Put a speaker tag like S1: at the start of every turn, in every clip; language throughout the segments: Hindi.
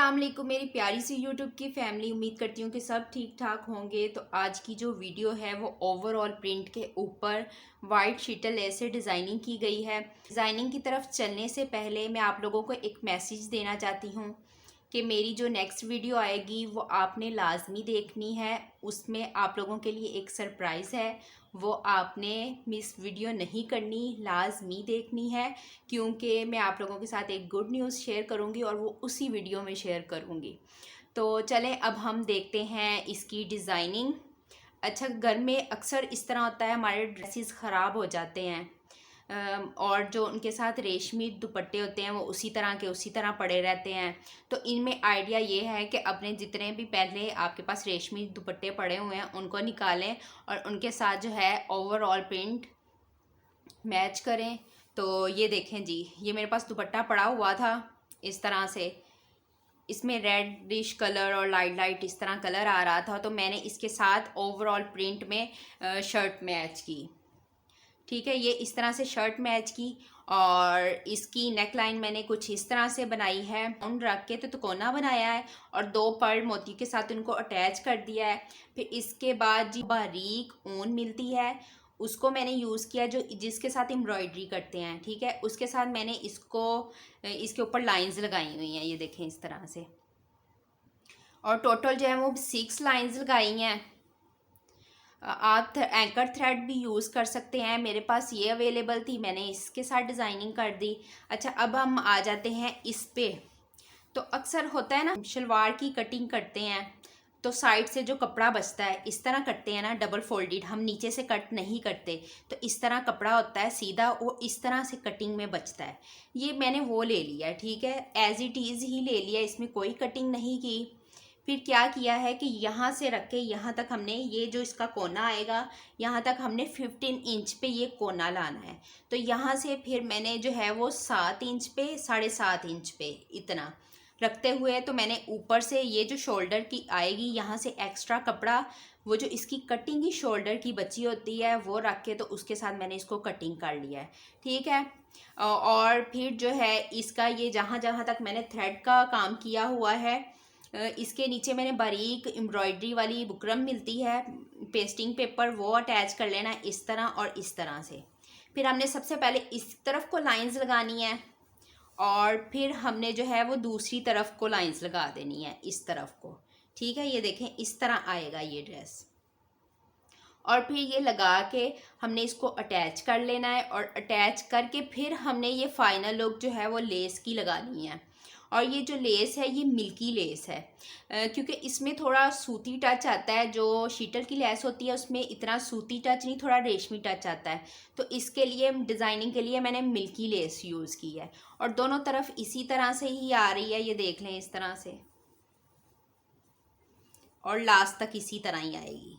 S1: अस्सलाम वालेकुम मेरी प्यारी सी यूट्यूब की फैमिली। उम्मीद करती हूँ कि सब ठीक ठाक होंगे। तो आज की जो वीडियो है वो ओवरऑल प्रिंट के ऊपर वाइट शीटल ऐसे डिज़ाइनिंग की गई है। डिज़ाइनिंग की तरफ चलने से पहले मैं आप लोगों को एक मैसेज देना चाहती हूँ कि मेरी जो नेक्स्ट वीडियो आएगी वो आपने लाजमी देखनी है। उसमें आप लोगों के लिए एक सरप्राइज़ है, वो आपने मिस वीडियो नहीं करनी, लाजमी देखनी है, क्योंकि मैं आप लोगों के साथ एक गुड न्यूज़ शेयर करूंगी और वो उसी वीडियो में शेयर करूंगी। तो चलें अब हम देखते हैं इसकी डिज़ाइनिंग। अच्छा, घर में अक्सर इस तरह होता है, हमारे ड्रेसेस ख़राब हो जाते हैं और जो उनके साथ रेशमी दुपट्टे होते हैं वो उसी तरह पड़े रहते हैं। तो इनमें आइडिया ये है कि अपने जितने भी पहले आपके पास रेशमी दुपट्टे पड़े हुए हैं उनको निकालें और उनके साथ जो है ओवरऑल प्रिंट मैच करें। तो ये देखें जी, ये मेरे पास दुपट्टा पड़ा हुआ था इस तरह से, इसमें रेडिश कलर और लाइट लाइट इस तरह कलर आ रहा था, तो मैंने इसके साथ ओवरऑल प्रिंट में शर्ट मैच की। ठीक है, ये इस तरह से शर्ट मैच की और इसकी नेक लाइन मैंने कुछ इस तरह से बनाई है, उन रख के तो तिकोना बनाया है और दो पर्ल मोती के साथ उनको अटैच कर दिया है। फिर इसके बाद जी बारीक ऊन मिलती है, उसको मैंने यूज़ किया जो जिसके साथ एम्ब्रॉयडरी करते हैं। ठीक है, उसके साथ मैंने इसको इसके ऊपर लाइंस लगाई हुई हैं, ये देखें इस तरह से, और टोटल जो है वो 6 लाइंस लगाई हैं। आप एंकर थ्रेड भी यूज़ कर सकते हैं, मेरे पास ये अवेलेबल थी, मैंने इसके साथ डिज़ाइनिंग कर दी। अच्छा, अब हम आ जाते हैं इस पे। तो अक्सर होता है ना, शलवार की कटिंग करते हैं तो साइड से जो कपड़ा बचता है इस तरह करते हैं ना, डबल फोल्डेड, हम नीचे से कट नहीं करते। तो इस तरह कपड़ा होता है सीधा, वो इस तरह से कटिंग में बचता है। ये मैंने वो ले लिया, ठीक है, एज इट इज़ ही ले लिया, इसमें कोई कटिंग नहीं की। फिर क्या किया है कि यहाँ से रख के यहाँ तक हमने, ये जो इसका कोना आएगा यहाँ तक हमने 15 इंच पे ये कोना लाना है। तो यहाँ से फिर मैंने जो है वो 7 इंच पे, 7.5 इंच पे इतना रखते हुए, तो मैंने ऊपर से ये जो शोल्डर की आएगी यहाँ से एक्स्ट्रा कपड़ा, वो जो इसकी कटिंग ही शोल्डर की बची होती है वो रख के, तो उसके साथ मैंने इसको कटिंग कर लिया है। ठीक है, और फिर जो है इसका ये जहाँ जहाँ तक मैंने थ्रेड का काम किया हुआ है, इसके नीचे मैंने बारीक एम्ब्रॉयडरी वाली बुकरम मिलती है, पेस्टिंग पेपर, वो अटैच कर लेना इस तरह और इस तरह से। फिर हमने सबसे पहले इस तरफ को लाइंस लगानी है और फिर हमने जो है वो दूसरी तरफ को लाइंस लगा देनी है इस तरफ को। ठीक है, ये देखें इस तरह आएगा ये ड्रेस, और फिर ये लगा के हमने इसको अटैच कर लेना है और अटैच करके फिर हमने ये फाइनल लुक जो है वो लेस की लगानी है। और ये जो लेस है ये मिल्की लेस है, क्योंकि इसमें थोड़ा सूती टच आता है, जो शीटल की लेस होती है उसमें इतना सूती टच नहीं, थोड़ा रेशमी टच आता है। तो इसके लिए डिज़ाइनिंग के लिए मैंने मिल्की लेस यूज़ की है और दोनों तरफ इसी तरह से ही आ रही है, ये देख लें इस तरह से, और लास्ट तक इसी तरह ही आएगी।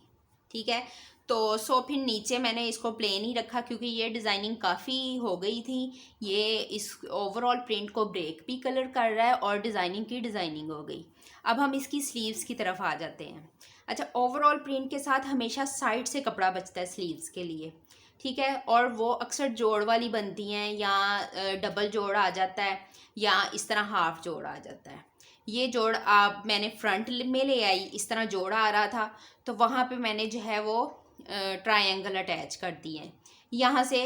S1: ठीक है, तो फिर नीचे मैंने इसको प्लेन ही रखा क्योंकि ये डिज़ाइनिंग काफ़ी हो गई थी। ये इस ओवरऑल प्रिंट को ब्रेक भी कलर कर रहा है और डिज़ाइनिंग की डिज़ाइनिंग हो गई। अब हम इसकी स्लीव्स की तरफ आ जाते हैं। अच्छा, ओवरऑल प्रिंट के साथ हमेशा साइड से कपड़ा बचता है स्लीव्स के लिए। ठीक है, और वो अक्सर जोड़ वाली बनती हैं या डबल जोड़ आ जाता है या इस तरह हाफ जोड़ आ जाता है। ये जोड़ आप मैंने फ्रंट में ले आई, इस तरह जोड़ आ रहा था तो वहाँ पे मैंने जो है वो ट्रायंगल अटैच कर दिए। यहाँ से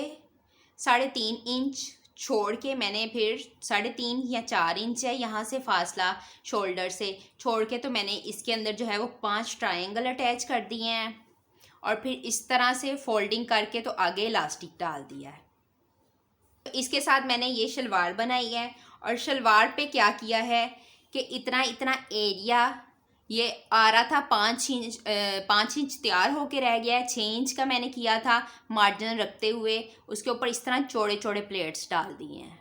S1: 3.5 इंच छोड़ के मैंने फिर 3.5 या 4 इंच है यहाँ से फासला शोल्डर से छोड़ के, तो मैंने इसके अंदर जो है वो 5 ट्रायंगल अटैच कर दिए हैं और फिर इस तरह से फोल्डिंग करके तो आगे इलास्टिक डाल दिया है। तो इसके साथ मैंने ये शलवार बनाई है और शलवार पे क्या किया है कि इतना इतना एरिया ये आ रहा था, 5 इंच तैयार होके रह गया है, 6 इंच का मैंने किया था मार्जिन रखते हुए, उसके ऊपर इस तरह चौड़े चौड़े प्लेट्स डाल दिए हैं।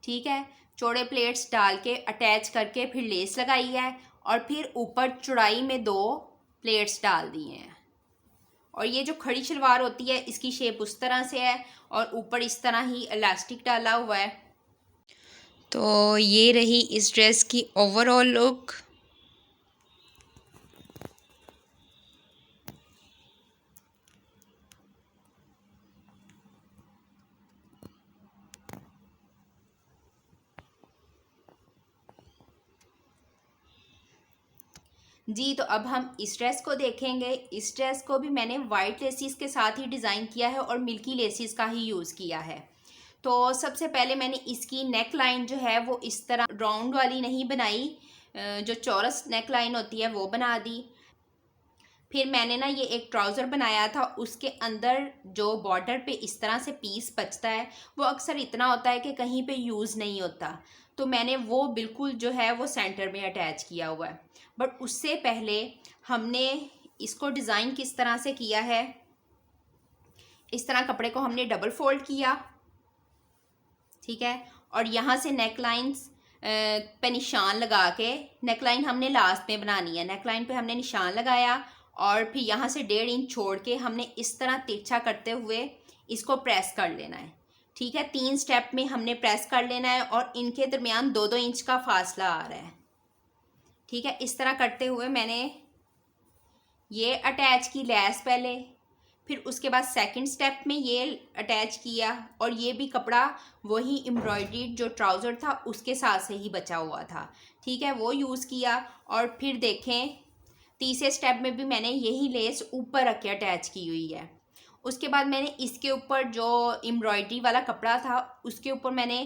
S1: ठीक है, चौड़े प्लेट्स डाल के अटैच करके फिर लेस लगाई है और फिर ऊपर चौड़ाई में 2 प्लेट्स डाल दिए हैं। और ये जो खड़ी शलवार होती है इसकी शेप उस तरह से है और ऊपर इस तरह ही इलास्टिक डाला हुआ है। तो ये रही इस ड्रेस की ओवरऑल लुक। जी, तो अब हम इस ड्रेस को देखेंगे। इस ड्रेस को भी मैंने वाइट लेसिस के साथ ही डिज़ाइन किया है और मिल्की लेसिस का ही यूज़ किया है। तो सबसे पहले मैंने इसकी नेक लाइन जो है वो इस तरह राउंड वाली नहीं बनाई, जो चौरस नेक लाइन होती है वो बना दी। फिर मैंने ना ये एक ट्राउज़र बनाया था, उसके अंदर जो बॉर्डर पे इस तरह से पीस बचता है वो अक्सर इतना होता है कि कहीं पे यूज़ नहीं होता, तो मैंने वो बिल्कुल जो है वो सेंटर में अटैच किया हुआ है। बट उससे पहले हमने इसको डिज़ाइन किस तरह से किया है, इस तरह कपड़े को हमने डबल फोल्ड किया, ठीक है। और यहाँ से नेक लाइन्स पे निशान लगा के, नेक लाइन हमने लास्ट में बनानी है, नेक लाइन पे हमने निशान लगाया और फिर यहाँ से 1.5 इंच छोड़ के हमने इस तरह तिरछा करते हुए इसको प्रेस कर लेना है, ठीक है। 3 स्टेप में हमने प्रेस कर लेना है और इनके दरमियान 2-2 इंच का फासला आ रहा है, ठीक है। इस तरह करते हुए मैंने ये अटैच की लेस पहले, फिर उसके बाद सेकंड स्टेप में ये अटैच किया और ये भी कपड़ा वही एम्ब्रॉयडरी जो ट्राउज़र था उसके साथ से ही बचा हुआ था, ठीक है, वो यूज़ किया। और फिर देखें तीसरे स्टेप में भी मैंने यही लेस ऊपर रख के अटैच की हुई है। उसके बाद मैंने इसके ऊपर जो एम्ब्रॉयडरी वाला कपड़ा था उसके ऊपर मैंने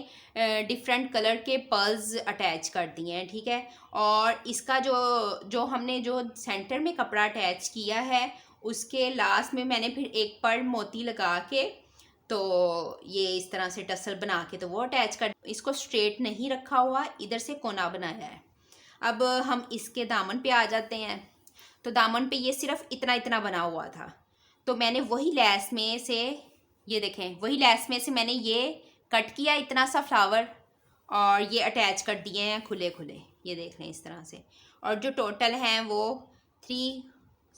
S1: डिफरेंट कलर के पर्ल्स अटैच कर दिए हैं, ठीक है। और इसका जो हमने जो सेंटर में कपड़ा अटैच किया है उसके लास्ट में मैंने फिर एक पर्ल मोती लगा के, तो ये इस तरह से टसल बना के तो वो अटैच कर, इसको स्ट्रेट नहीं रखा हुआ, इधर से कोना बनाया है। अब हम इसके दामन पे आ जाते हैं। तो दामन पे ये सिर्फ इतना इतना बना हुआ था, तो मैंने वही लेस में से, ये देखें, वही लेस में से मैंने ये कट किया इतना सा फ्लावर और ये अटैच कर दिए हैं खुले खुले, ये देख लें इस तरह से। और जो टोटल हैं वो 3,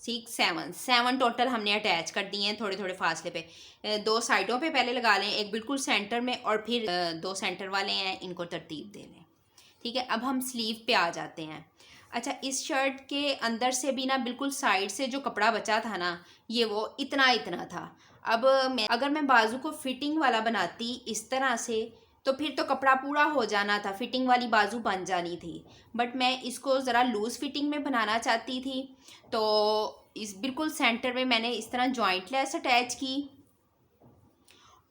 S1: 6, 7 टोटल हमने अटैच कर दिए हैं थोड़े थोड़े फासले पे। 2 साइडों पे पहले लगा लें, एक बिल्कुल सेंटर में, और फिर 2 सेंटर वाले हैं इनको तरतीब दे लें, ठीक है। अब हम स्लीव पे आ जाते हैं। अच्छा, इस शर्ट के अंदर से भी ना बिल्कुल साइड से जो कपड़ा बचा था ना, ये वो इतना इतना था। अब अगर मैं बाजू को फिटिंग वाला बनाती इस तरह से तो फिर तो कपड़ा पूरा हो जाना था, फिटिंग वाली बाजू बन जानी थी। बट मैं इसको ज़रा लूज़ फिटिंग में बनाना चाहती थी, तो इस बिल्कुल सेंटर में मैंने इस तरह जॉइंट लेस अटैच की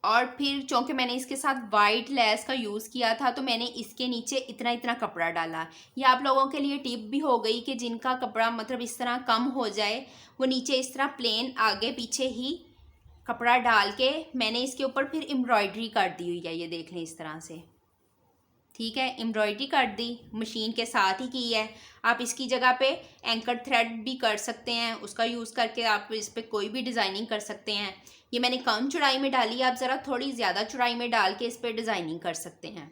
S1: और फिर चूँकि मैंने इसके साथ वाइट लेस का यूज़ किया था तो मैंने इसके नीचे इतना इतना कपड़ा डाला। ये आप लोगों के लिए टिप भी हो गई कि जिनका कपड़ा मतलब इस तरह कम हो जाए, वो नीचे इस तरह प्लेन आगे पीछे ही कपड़ा डाल के मैंने इसके ऊपर फिर एम्ब्रॉयडरी कर दी हुई है, ये देख लें इस तरह से, ठीक है। एम्ब्रॉयडरी कर दी, मशीन के साथ ही की है। आप इसकी जगह पे एंकर थ्रेड भी कर सकते हैं, उसका यूज़ करके आप इस पर कोई भी डिज़ाइनिंग कर सकते हैं। ये मैंने कम चौड़ाई में डाली, आप ज़रा थोड़ी ज़्यादा चौड़ाई में डाल के इस पर डिज़ाइनिंग कर सकते हैं।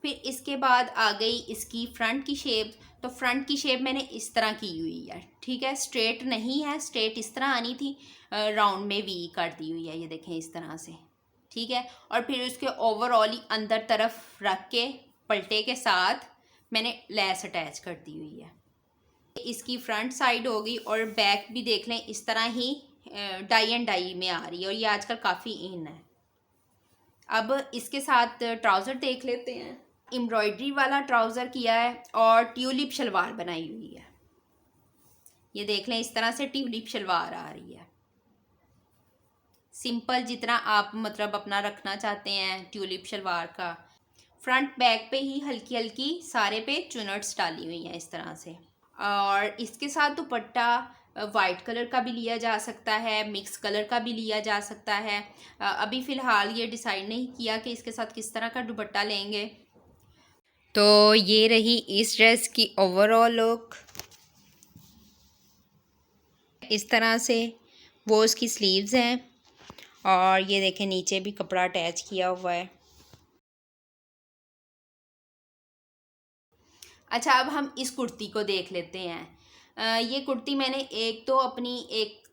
S1: फिर इसके बाद आ गई इसकी फ्रंट की शेप। तो फ्रंट की शेप मैंने इस तरह की हुई है, ठीक है, स्ट्रेट नहीं है, स्ट्रेट इस तरह आनी थी, राउंड में वी कर दी हुई है, ये देखें इस तरह से, ठीक है। और फिर उसके ओवरऑल ही अंदर तरफ रख के पलटे के साथ मैंने लेस अटैच कर दी हुई है। इसकी फ्रंट साइड होगी और बैक भी देख लें इस तरह ही डाई एंड डाई में आ रही है और ये आजकल काफ़ी इन है। अब इसके साथ ट्राउज़र देख लेते हैं। एम्ब्रॉयडरी वाला ट्राउज़र किया है और ट्यूलिप शलवार बनाई हुई है, ये देख लें इस तरह से ट्यूलिप शलवार आ रही है। सिंपल जितना आप मतलब अपना रखना चाहते हैं ट्यूलिप शलवार का। फ्रंट बैक पे ही हल्की हल्की सारे पे चुनट्स डाली हुई हैं इस तरह से। और इसके साथ दुपट्टा वाइट कलर का भी लिया जा सकता है, मिक्स कलर का भी लिया जा सकता है। अभी फ़िलहाल ये डिसाइड नहीं किया कि इसके साथ किस तरह का दुपट्टा लेंगे। तो ये रही इस ड्रेस की ओवरऑल लुक, इस तरह से वो उसकी स्लीव्स हैं और ये देखें नीचे भी कपड़ा अटैच किया हुआ है। अच्छा, अब हम इस कुर्ती को देख लेते हैं। ये कुर्ती मैंने एक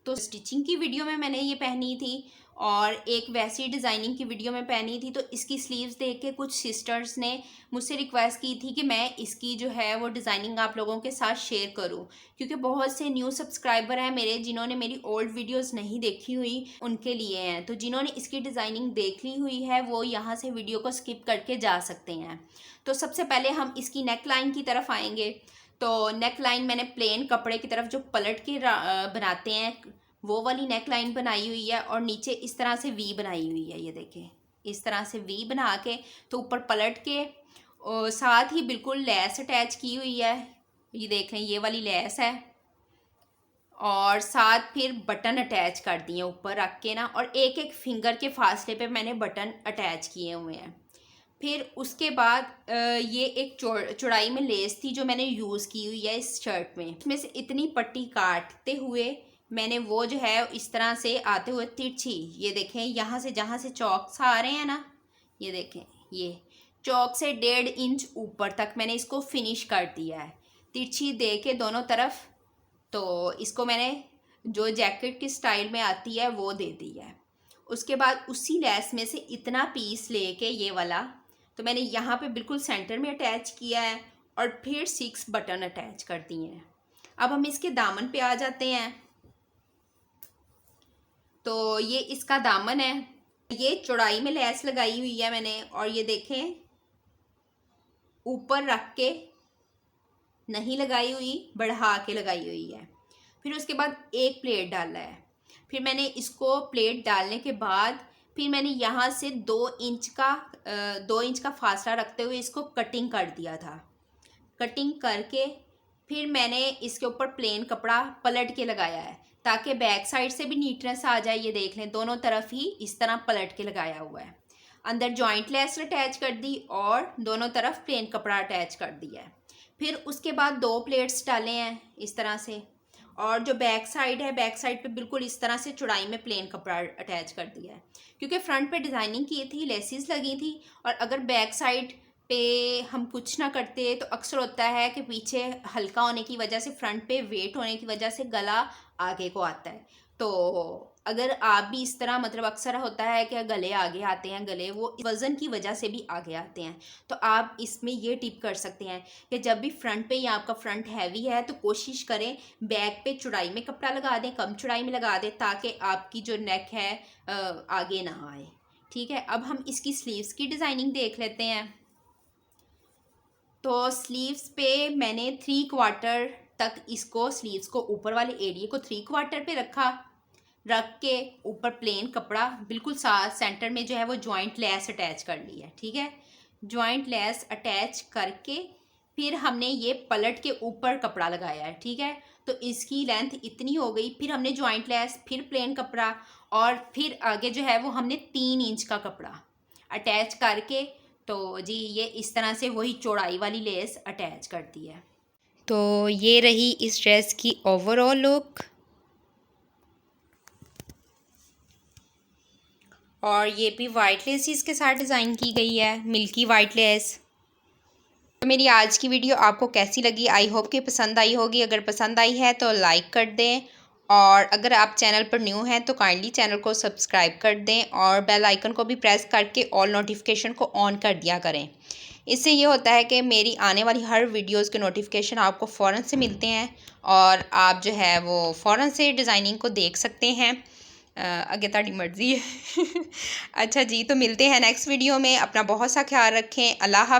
S1: तो स्टिचिंग की वीडियो में मैंने ये पहनी थी और एक वैसी डिज़ाइनिंग की वीडियो में पहनी थी। तो इसकी स्लीव्स देख के कुछ सिस्टर्स ने मुझसे रिक्वेस्ट की थी कि मैं इसकी जो है वो डिज़ाइनिंग आप लोगों के साथ शेयर करूं, क्योंकि बहुत से न्यू सब्सक्राइबर हैं मेरे जिन्होंने मेरी ओल्ड वीडियोस नहीं देखी हुई, उनके लिए हैं। तो जिन्होंने इसकी डिज़ाइनिंग देख ली हुई है वो यहाँ से वीडियो को स्किप करके जा सकते हैं। तो सबसे पहले हम इसकी नेक लाइन की तरफ आएंगे। तो नेक लाइन मैंने प्लेन कपड़े की तरफ जो पलट के बनाते हैं वो वाली नेक लाइन बनाई हुई है, और नीचे इस तरह से वी बनाई हुई है। ये देखें, इस तरह से वी बना के तो ऊपर पलट के और साथ ही बिल्कुल लेस अटैच की हुई है। ये देखें, ये वाली लेस है, और साथ फिर बटन अटैच कर दिए ऊपर रख के ना, और एक एक फिंगर के फासले पे मैंने बटन अटैच किए हुए हैं। फिर उसके बाद ये एक चौड़ाई में लेस थी जो मैंने यूज़ की हुई है इस शर्ट में। इसमें से इतनी पट्टी काटते हुए मैंने वो जो है इस तरह से आते हुए तिरछी, ये देखें यहाँ से जहाँ से चौक सा आ रहे हैं ना, ये देखें, ये चौक से 1.5 इंच ऊपर तक मैंने इसको फिनिश कर दिया है तिरछी दे के दोनों तरफ। तो इसको मैंने जो जैकेट की स्टाइल में आती है वो दे दी है। उसके बाद उसी लेस में से इतना पीस लेके ये वाला तो मैंने यहाँ पे बिल्कुल सेंटर में अटैच किया है, और फिर 6 बटन अटैच कर दिए हैं। अब हम इसके दामन पे आ जाते हैं। तो ये इसका दामन है, ये चौड़ाई में लेस लगाई हुई है मैंने, और ये देखें ऊपर रख के नहीं लगाई हुई, बढ़ा के लगाई हुई है। फिर उसके बाद एक प्लेट डाला है। फिर मैंने इसको प्लेट डालने के बाद फिर मैंने यहाँ से 2 इंच का फासला रखते हुए इसको कटिंग कर दिया था। कटिंग करके फिर मैंने इसके ऊपर प्लेन कपड़ा पलट के लगाया है ताकि बैक साइड से भी नीटनेस आ जाए। ये देख लें, दोनों तरफ ही इस तरह पलट के लगाया हुआ है। अंदर जॉइंट लेस अटैच कर दी और दोनों तरफ प्लेन कपड़ा अटैच कर दिया है। फिर उसके बाद 2 प्लेट्स डाले हैं इस तरह से, और जो बैक साइड है, बैक साइड पे बिल्कुल इस तरह से चौड़ाई में प्लेन कपड़ा अटैच कर दिया है, क्योंकि फ्रंट पे डिज़ाइनिंग की थी, लेसिस लगी थी, और अगर बैक साइड पे हम कुछ ना करते तो अक्सर होता है कि पीछे हल्का होने की वजह से, फ्रंट पे वेट होने की वजह से गला आगे को आता है। तो अगर आप भी इस तरह, मतलब अक्सर होता है कि गले आगे आते हैं, गले वो वज़न की वजह से भी आगे आते हैं, तो आप इसमें ये टिप कर सकते हैं कि जब भी फ्रंट पे या आपका फ्रंट हैवी है तो कोशिश करें बैक पे चौड़ाई में कपड़ा लगा दें, कम चौड़ाई में लगा दें, ताकि आपकी जो नेक है आगे ना आए। ठीक है, अब हम इसकी स्लीव्स की डिज़ाइनिंग देख लेते हैं। तो स्लीव्स पे मैंने 3/4 तक इसको, स्लीव्स को ऊपर वाले एरिया को 3/4 पे रख के ऊपर प्लेन कपड़ा बिल्कुल साथ सेंटर में जो है वो जॉइंट लेस अटैच कर ली है। ठीक है, जॉइंट लेस अटैच करके फिर हमने ये पलट के ऊपर कपड़ा लगाया है। ठीक है, तो इसकी लेंथ इतनी हो गई। फिर हमने जॉइंट लेस, फिर प्लेन कपड़ा, और फिर आगे जो है वो हमने 3 इंच का कपड़ा अटैच करके, तो जी ये इस तरह से वही चौड़ाई वाली लेस अटैच कर दी है। तो ये रही इस ड्रेस की ओवरऑल लुक, और ये भी वाइट लेस इसके साथ डिज़ाइन की गई है, मिल्की वाइट लेस। तो मेरी आज की वीडियो आपको कैसी लगी? आई होप कि पसंद आई होगी। अगर पसंद आई है तो लाइक कर दें, और अगर आप चैनल पर न्यू हैं तो काइंडली चैनल को सब्सक्राइब कर दें, और बेल आइकन को भी प्रेस करके ऑल नोटिफिकेशन को ऑन कर दिया करें। इससे ये होता है कि मेरी आने वाली हर वीडियोस के नोटिफिकेशन आपको फ़ौरन से मिलते हैं, और आप जो है वो फ़ौरन से डिज़ाइनिंग को देख सकते हैं। आगे ताड़ी मर्जी है। अच्छा जी, तो मिलते हैं नेक्स्ट वीडियो में। अपना बहुत सा ख्याल रखें। अल्लाह हाफ़िज़।